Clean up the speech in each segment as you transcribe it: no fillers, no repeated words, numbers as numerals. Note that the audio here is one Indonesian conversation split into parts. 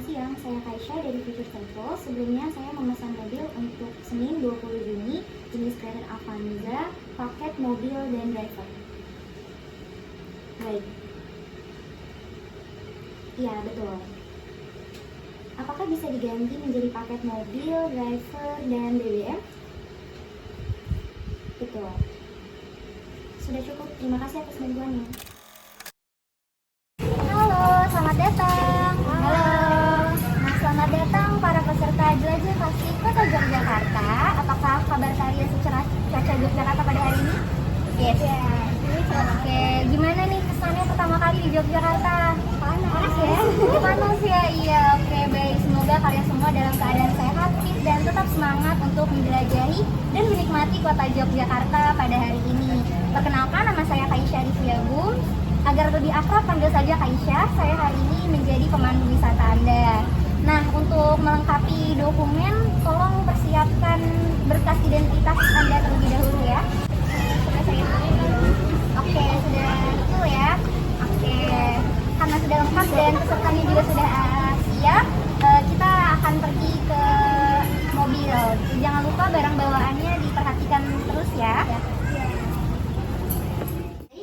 Selamat siang, saya Kaisha dari Future Cycle. Sebelumnya saya memesan mobil untuk Senin 20 Juni, jenis Grand Avanza, paket mobil dan driver. Baik. Iya, betul. Apakah bisa diganti menjadi paket mobil, driver, dan BBM? Betul. Sudah cukup, terima kasih atas bantuannya. Halo, selamat datang. Halo. Nah, selamat datang para peserta jelajah klasik Kota Yogyakarta. Apakah kabar kalian secerah cuaca Yogyakarta pada hari ini? Yes. Oke, gimana nih kesannya pertama kali di Yogyakarta? Panas ya? Panas ya, iya. Oke, baik. Semoga kalian semua dalam keadaan sehat, fit, dan tetap semangat untuk menjelajahi dan menikmati kota Yogyakarta pada hari ini. Perkenalkan, nama saya Kaisha Rifliabum. Agar lebih akrab, panggil saja Kaisha. Saya hari ini menjadi pemandu wisata Anda. Nah, untuk melengkapi dokumen, tolong persiapkan berkas identitas Anda terlebih dahulu ya. Sudah saya Oke, sudah itu ya. Oke, karena sudah lengkap dan pesertanya juga sudah siap, kita akan pergi ke mobil. Jangan lupa barang bawaannya diperhatikan terus ya.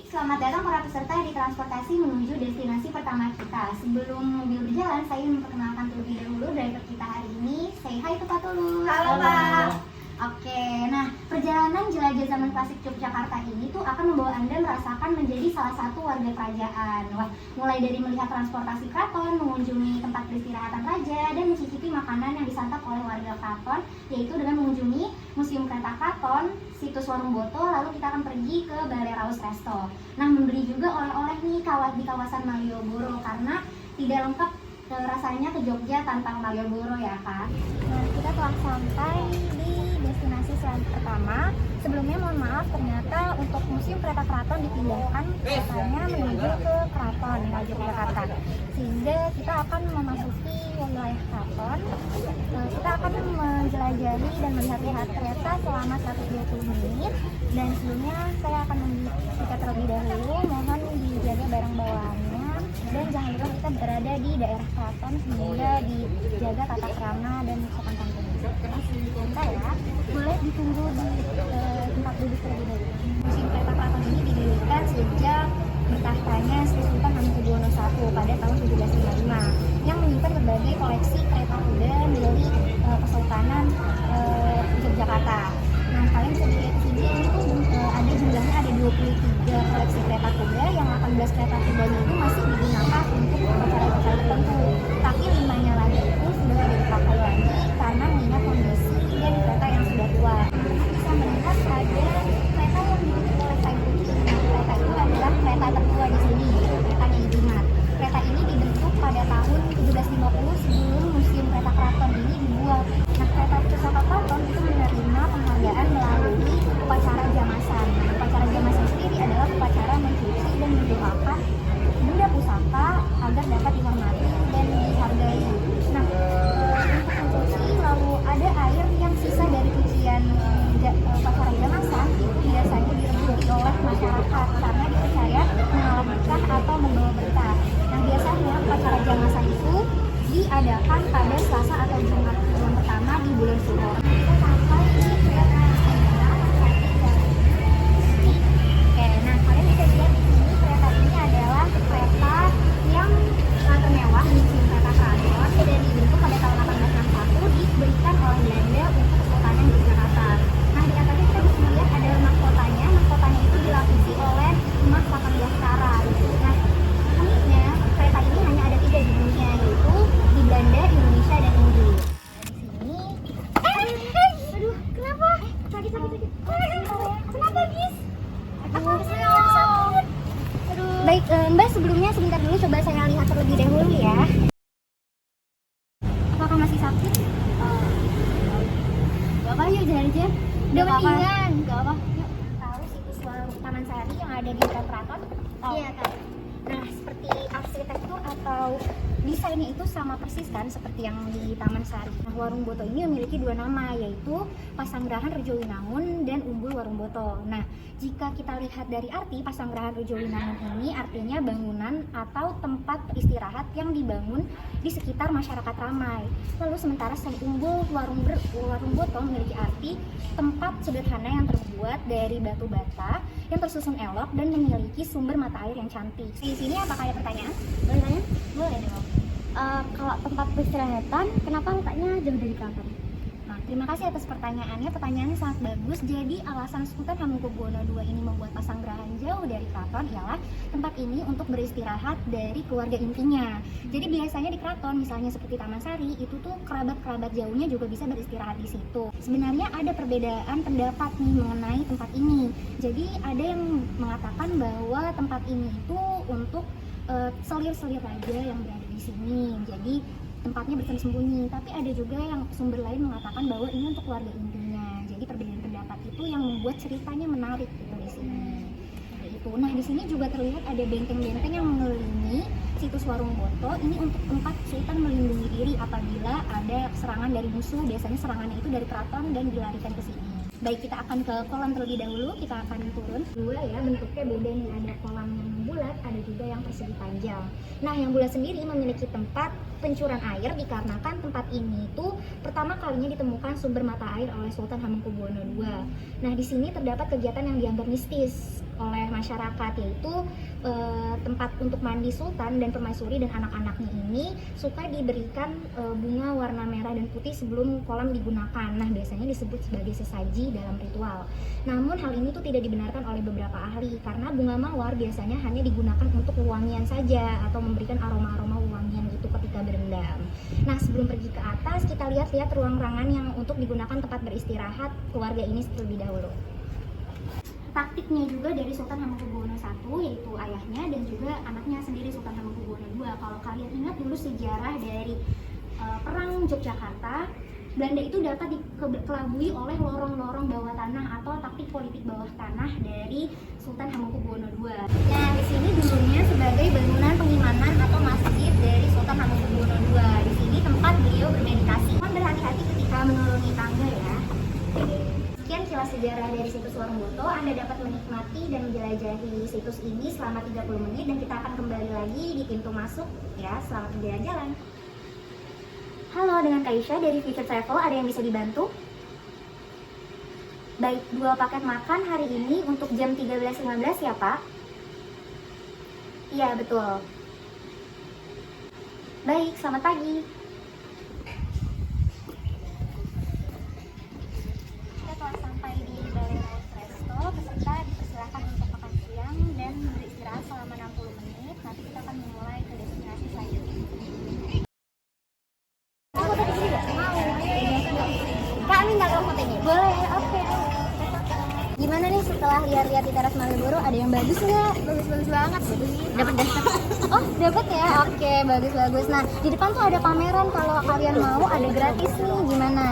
Selamat datang para peserta di transportasi menuju destinasi pertama kita. Sebelum mobil berjalan, saya ingin memperkenalkan terlebih dahulu driver kita hari ini. Say hi ke Pak Tulus. Halo Pak. Oke, nah perjalanan jelajah zaman klasik Yogyakarta ini tuh akan membawa Anda merasakan menjadi salah satu warga kerajaan. Wah, mulai dari melihat transportasi keraton, mengunjungi tempat peristirahatan raja, dan mencicipi makanan yang disantap oleh warga keraton, yaitu dengan mengunjungi Museum Kereta Keraton, situs Warung Boto, lalu kita akan pergi ke Balai Raus Resto. Nah, membeli juga oleh-oleh nih di kawasan Malioboro, karena tidak lengkap rasanya ke Jogja tanpa Malioboro ya Kak. Nah, kita telah sampai di destinasi pertama. Sebelumnya mohon maaf, ternyata untuk Museum Kereta Keraton dipindahkan katanya menuju ke Keraton Raja Yogyakarta, sehingga kita akan memasuki wilayah Keraton. Kita akan menjelajahi dan melihat-lihat kereta selama 120 menit, dan sebelumnya saya akan membeli tiket terlebih dahulu. Mohon dijaga barang bawaannya, dan jangan lupa kita berada di daerah Keraton sehingga dijaga tata krama dan sopan santun. Sebentar ya, boleh ditunggu di tempat duduk terlebih dahulu. Museum Kereta Keraton ini didirikan sejak bertahtanya Sri Sultan Hamengkubuwono I pada tahun 1755 yang menyimpan berbagai koleksi kereta kuda milik Kesultanan Yogyakarta. Nah, kalian bisa lihat di sini, ini tuh ada jumlahnya ada 23 koleksi kereta kuda, yang 18 kereta kudanya itu masih digunakan untuk acara-acara tertentu. Tapi 5-nya lagi itu sudah tidak dipakai lagi karena mengingat kondisi dan kereta yang sudah tua. Bisa melihat ada kereta yang dimiliki oleh Said Putri. Kereta itu adalah kereta tertua di sini, keretanya Ijimat. Kereta ini dibentuk pada tahun 1750 sebelum Museum Kereta Keraton ini dibuat. Nah, kereta pusaka Keraton itu menerima penghargaan melalui upacara jamasan. Upacara jamasan sendiri adalah upacara mencuci dan mendoakan benda pusaka agar dapat dihormati dan dihargai. Nah, untuk mencuci, lalu ada air yang sisa dari cucian upacara jamasan itu biasanya direbuti oleh masyarakat karena dipercaya mengalami berkah atau membawa berkah. Nah, biasanya upacara jamasan itu diadakan pada Selasa atau Jumat bulan pertama di bulan Suro. Kita sampai di kereta Oke, nah kalian bisa lihat di sini kereta ini adalah kereta yang termewah di Museum Kereta Keraton dan dibentuk pada tahun 1861, diberikan oleh Belanda untuk Kesultanan Yogyakarta. Nah, di atasnya kita bisa melihat ada mahkotanya. Mahkotanya itu dilapisi oleh emas 18 karat. Nah, uniknya kereta ini hanya ada 3 di dunia, yaitu di Belanda, Indonesia, dan Inggris. Di sini, aduh, kenapa? Sakit. Kenapa, Gis? Aduh, sakit. Aduh. Baik, Mbak, sebelumnya sebentar dulu, coba saya lihat terlebih dahulu ya. Apakah masih sakit? Gak apa, yuk jalan aja. Udah mendingan. Gak apa. Yuk, tahu situs Taman Sari yang ada di Keraton? Iya, tahu. Nah, seperti arsitektur atau desainnya itu sama persis kan seperti yang di Taman Sari. Nah, Warung Boto ini memiliki dua nama, yaitu Pasanggerahan Rejowinangun dan Umbul Warung Boto. Nah, jika kita lihat dari arti Pasanggerahan Rejowinangun ini artinya bangunan atau tempat istirahat yang dibangun di sekitar masyarakat ramai. Lalu sementara Umbul Warung Boto memiliki arti tempat sederhana yang terbuat dari batu bata yang tersusun elok dan memiliki sumber mata air yang cantik. Di sini apakah ada pertanyaan? Boleh tanya? Boleh dong. Kalau tempat peristirahatan, kenapa letaknya jauh dari keraton? Nah, terima kasih atas pertanyaannya. Pertanyaannya sangat bagus. Jadi alasan Sultan Hamengkubuwono II ini membuat Pasanggerahan jauh dari keraton ialah tempat ini untuk beristirahat dari keluarga intinya. Jadi biasanya di keraton, misalnya seperti Taman Sari, itu tuh kerabat-kerabat jauhnya juga bisa beristirahat di situ. Sebenarnya ada perbedaan pendapat nih mengenai tempat ini. Jadi ada yang mengatakan bahwa tempat ini itu untuk selir-selir raja yang berada di sini. Jadi tempatnya bersembunyi. Tapi ada juga yang sumber lain mengatakan bahwa ini untuk keluarga intinya. Jadi perbedaan pendapat itu yang membuat ceritanya menarik gitu di sini. Itu. Nah, di sini juga terlihat ada benteng-benteng yang mengelilingi situs Warung Boto. Ini untuk tempat Sultan melindungi diri apabila ada serangan dari musuh. Biasanya serangannya itu dari keraton dan dilarikan ke sini. Baik, kita akan ke kolam terlebih dahulu. Kita akan turun. Dua ya, bentuknya beda nih. Ada kolam yang bulat, ada juga yang persegi panjang. Nah, yang bulat sendiri memiliki tempat pencuran air dikarenakan tempat ini tuh pertama kalinya ditemukan sumber mata air oleh Sultan Hamengkubuwono II. Nah, di sini terdapat kegiatan yang dianggap mistis oleh masyarakat, yaitu tempat untuk mandi Sultan dan Permaisuri dan anak-anaknya ini suka diberikan bunga warna merah dan putih sebelum kolam digunakan. Nah, biasanya disebut sebagai sesaji dalam ritual. Namun hal ini tuh tidak dibenarkan oleh beberapa ahli karena bunga mawar biasanya hanya digunakan untuk wewangian saja atau memberikan aroma-aroma wewangian gitu ketika berendam. Nah, sebelum pergi ke atas kita lihat-lihat ruang-ruangan yang untuk digunakan tempat beristirahat keluarga ini terlebih dahulu. Taktiknya juga dari Sultan Hamengkubuwono I, yaitu ayahnya dan juga anaknya sendiri Sultan Hamengkubuwono II. Kalau kalian ingat dulu sejarah dari Perang Yogyakarta, Belanda itu dapat dikelabui oleh lorong-lorong bawah tanah atau taktik politik bawah tanah dari Sultan Hamengkubuwono II. Nah, di sini dulunya sebagai bangunan pengimanan atau masjid dari Sultan Hamengkubuwono II. Di sini tempat beliau bermeditasi. Mohon berhati-hati ketika menuruni tangga ya. Sekian kilas sejarah dari situs Warung Boto. Anda dapat menikmati dan menjelajahi situs ini selama 30 menit dan kita akan kembali lagi di pintu masuk ya. Selamat berjalan-jalan. Halo, dengan Kaisha dari Future Travel. Ada yang bisa dibantu? Baik, 2 paket makan hari ini untuk jam 13.15 ya Pak? Iya, betul. Baik, selamat pagi. Kita telah sampai di Balai Laut Resto. Peserta dipersilakan untuk makan siang dan beristirahat selama 60 menit. Nanti kita akan memulai ke destinasi selanjutnya. Kak, Amin nggak kamu fotonya? Boleh, oke. Gimana nih setelah lihat-lihat di teras Malioboro, ada yang bagus nggak? Bagus-bagus banget. Dapat daftar? Oh, dapat ya? Oke, bagus-bagus. Nah, di depan tuh ada pameran. Kalau kalian mau ada gratis nih. Gimana?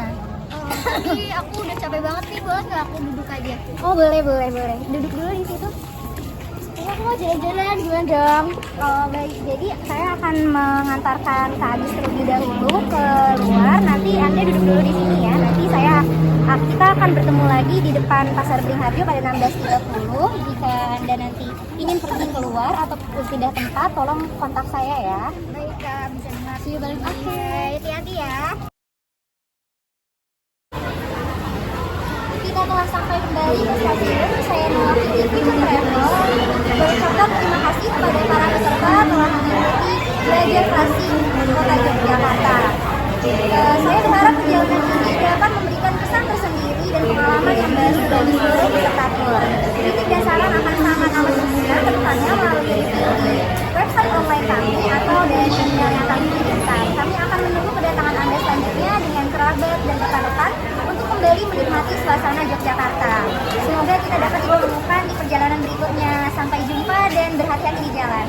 Tapi aku udah capek banget nih, boleh nggak aku duduk aja? Oh, boleh. Duduk dulu di situ. Ya, aku mau jalan-jalan, gimana dong? Oh, baik. Jadi saya akan mengantarkan Kak Agis terlebih dahulu ke luar. Nanti Anda duduk dulu di sini ya. Nanti kita akan bertemu lagi di depan Pasar Beringharjo pada 16.30. Jika Anda nanti ingin pergi keluar atau pindah tempat, tolong kontak saya ya. Baik Kak, bisa dengar. See you balik. Oke, hati-hati ya. Kita telah sampai kembali ke stasiun. Saya mewakili Future Travel berucapkan terima kasih kepada para peserta telah mengikuti belajar klasik Kota Yogyakarta. Saya berharap perjalanan ini dapat memberikan kesan tersendiri dan pengalaman yang baru bagi seluruh peserta tur. Kritik dan saran akan sangat amat berguna kedepannya melalui review di website online kami atau dari email yang kami kirimkan. Kami akan menunggu kedatangan Anda selanjutnya dengan kerabat dan rekan-rekan untuk kembali menikmati suasana Yogyakarta. Semoga kita dapat dipertemukan di perjalanan berikutnya. Sampai jumpa dan berhati-hati di jalan.